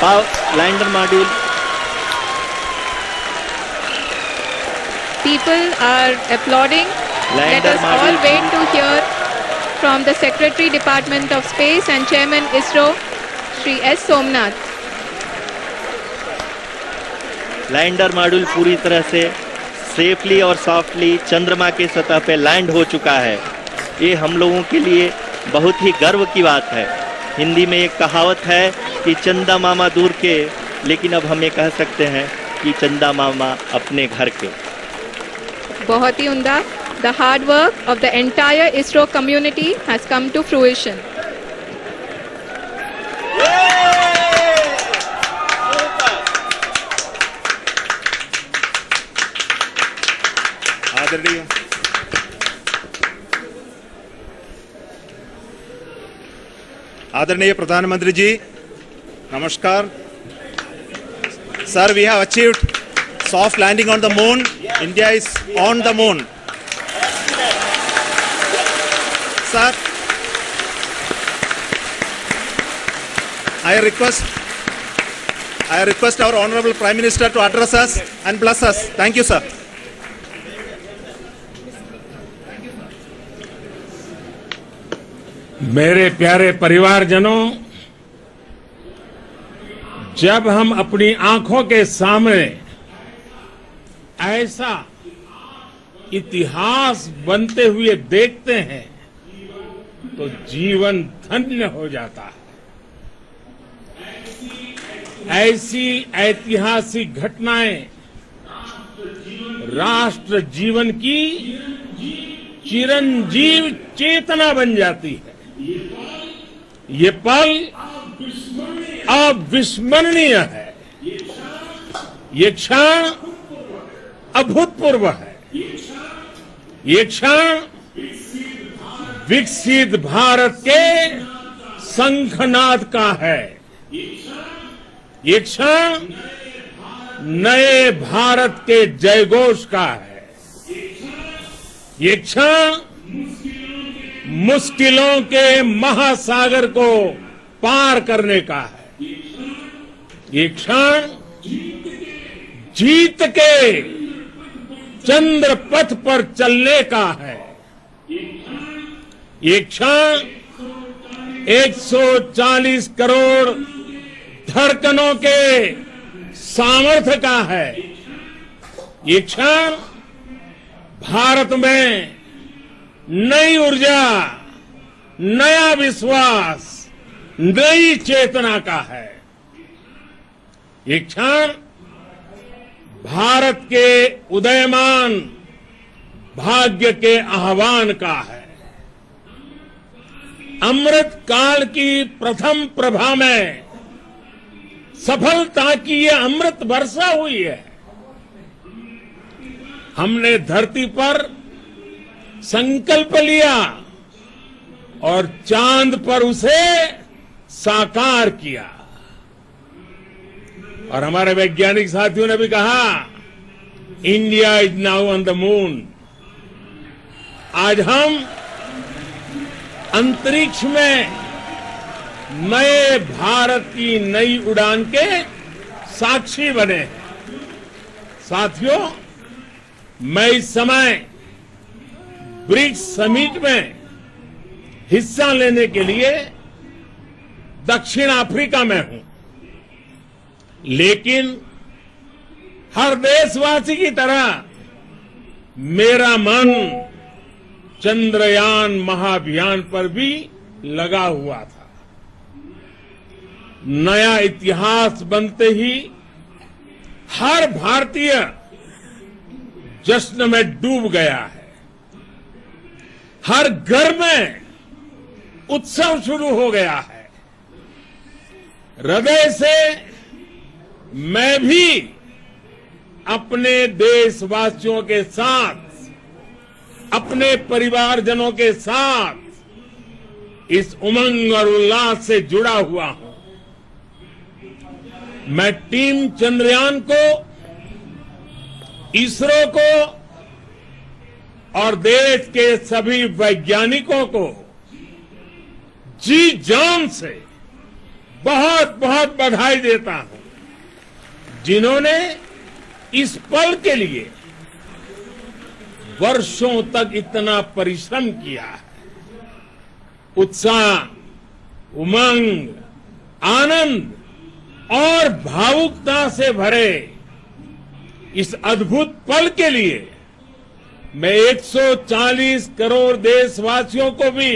Lander module. People are applauding. Let us all wait to hear from the Secretary, Department of Space and Chairman ISRO, Shri S. Somnath. Lander module पूरी तरह से safely और softly चंद्रमा के सतह पे land हो चुका है। ये हम लोगों के लिए बहुत ही गर्व की बात है। हिंदी में एक कहावत है कि चंदा मामा दूर के, लेकिन अब हम ये कह सकते हैं कि चंदा मामा अपने घर के। बहुत ही उम्दा। The hard work of the entire ISRO community has come to fruition. आदरणीय प्रधानमंत्री जी, नमस्कार। Sir, we have achieved soft landing on the moon. India is on the moon. Sir, I request our Honorable Prime Minister to address us and bless us. Thank you, sir. मेरे प्यारे परिवारजनों, जब हम अपनी आंखों के सामने ऐसा इतिहास बनते हुए देखते हैं तो जीवन धन्य हो जाता है। ऐसी ऐतिहासिक घटनाएं राष्ट्र जीवन की चिरंजीव चेतना बन जाती है। ये पल अविस्मरणीय है। ये क्षण अभूतपूर्व है। ये क्षण विकसित भारत के शंखनाद का है। ये क्षण नए भारत के जयघोष का है। ये क्षण मुश्किलों के महासागर को पार करने का है। ये क्षण जीत के चंद्र पथ पर चलने का है। ये क्षण 140 करोड़ धड़कनों के सामर्थ्य का है। ये क्षण भारत में नई ऊर्जा, नया विश्वास, नई चेतना का है। ये क्षण भारत के उदयमान भाग्य के आह्वान का है। अमृत काल की प्रथम प्रभा में सफलता की ये अमृत वर्षा हुई है। हमने धरती पर संकल्प लिया और चांद पर उसे साकार किया। और हमारे वैज्ञानिक साथियों ने भी कहा, India is now on the moon. आज हम अंतरिक्ष में नए भारत की नई उड़ान के साक्षी बने हैं। साथियों, मैं इस समय ब्रिक्स समिट में हिस्सा लेने के लिए दक्षिण अफ्रीका में हूं, लेकिन हर देशवासी की तरह मेरा मन चंद्रयान महाअभियान पर भी लगा हुआ था। नया इतिहास बनते ही हर भारतीय जश्न में डूब गया है। हर घर में उत्सव शुरू हो गया है। हृदय से मैं भी अपने देशवासियों के साथ, अपने परिवारजनों के साथ इस उमंग और उल्लास से जुड़ा हुआ हूं। मैं टीम चंद्रयान को, इसरो को और देश के सभी वैज्ञानिकों को जी जान से बहुत बहुत बधाई देता हूं जिन्होंने इस पल के लिए वर्षों तक इतना परिश्रम किया है। उत्साह, उमंग, आनंद और भावुकता से भरे इस अद्भुत पल के लिए मैं 140 करोड़ देशवासियों को भी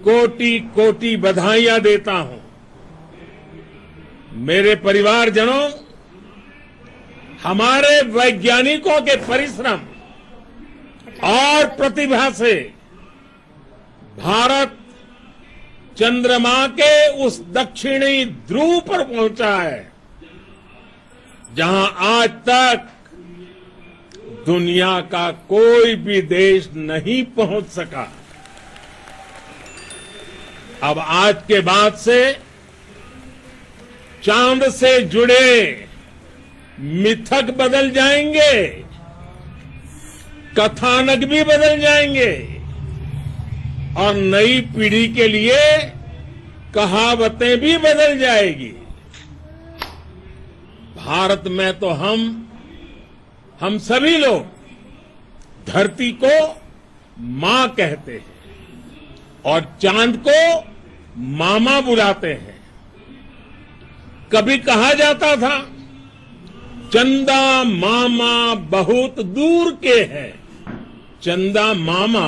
कोटि कोटि बधाइयां देता हूं। मेरे परिवारजनों, हमारे वैज्ञानिकों के परिश्रम और प्रतिभा से भारत चंद्रमा के उस दक्षिणी ध्रुव पर पहुंचा है जहां आज तक दुनिया का कोई भी देश नहीं पहुंच सका। अब आज के बाद से चांद से जुड़े मिथक बदल जाएंगे, कथानक भी बदल जाएंगे और नई पीढ़ी के लिए कहावतें भी बदल जाएगी। भारत में तो हम सभी लोग धरती को मां कहते हैं और चांद को मामा बुलाते हैं। कभी कहा जाता था चंदा मामा बहुत दूर के हैं, चंदा मामा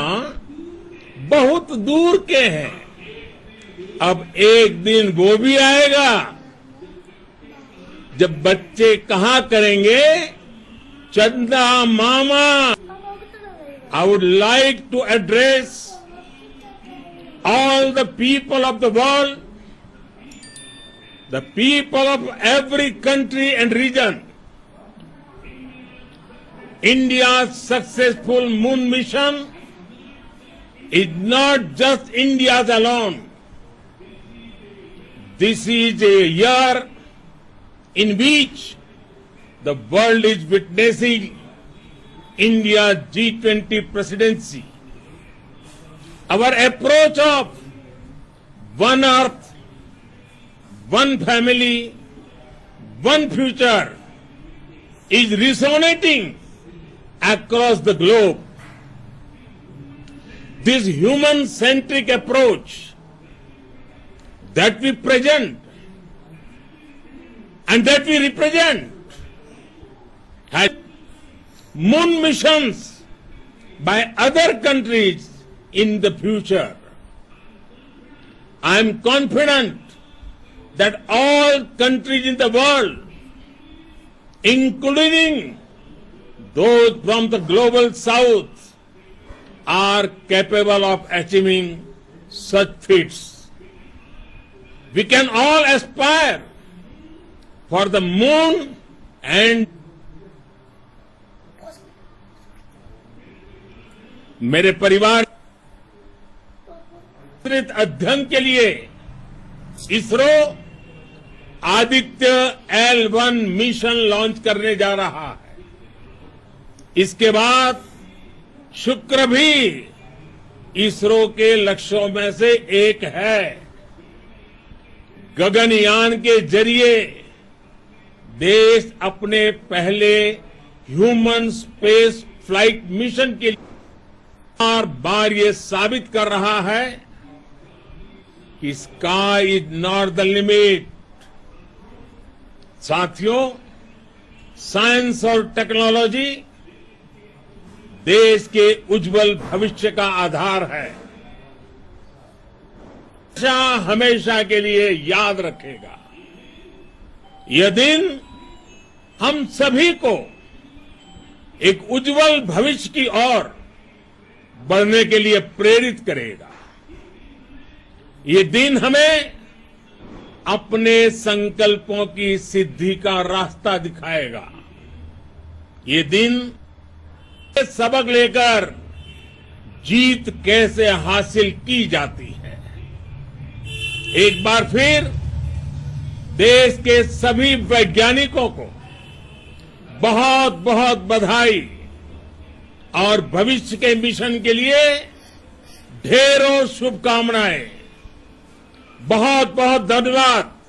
बहुत दूर के हैं। अब एक दिन वो भी आएगा जब बच्चे कहा करेंगे चंदा मामा। I would like to address all the people of the world, the people of every country and region. India's successful moon mission is not just India's alone. This is a year in which the world is witnessing India's G20 presidency. Our approach of one earth, one family, one future is resonating across the globe. This human-centric approach that we present and that we represent has moon missions by other countries in the future. I am confident that all countries in the world, including those from the global south, are capable of achieving such feats. We can all aspire for the moon and मेरे परिवार अध्ययन के लिए ISRO Aditya L1 mission launch करने जा रहा है। इसके बाद शुक्र भी इसरो के लक्ष्यों में से एक है। गगनयान के जरिए देश अपने पहले ह्यूमन स्पेस फ्लाइट मिशन के लिए बार बार ये साबित कर रहा है कि sky is not the limit. साथियों, साइंस और टेक्नोलॉजी देश के उज्जवल भविष्य का आधार है। हमेशा के लिए याद रखेगा। यह दिन हम सभी को एक उज्जवल भविष्य की ओर बढ़ने के लिए प्रेरित करेगा। ये दिन हमें अपने संकल्पों की सिद्धि का रास्ता दिखाएगा। ये दिन सबक लेकर जीत कैसे हासिल की जाती है। एक बार फिर देश के सभी वैज्ञानिकों को बहुत बहुत बधाई और भविष्य के मिशन के लिए ढेरों शुभकामनाएं। बहुत बहुत धन्यवाद।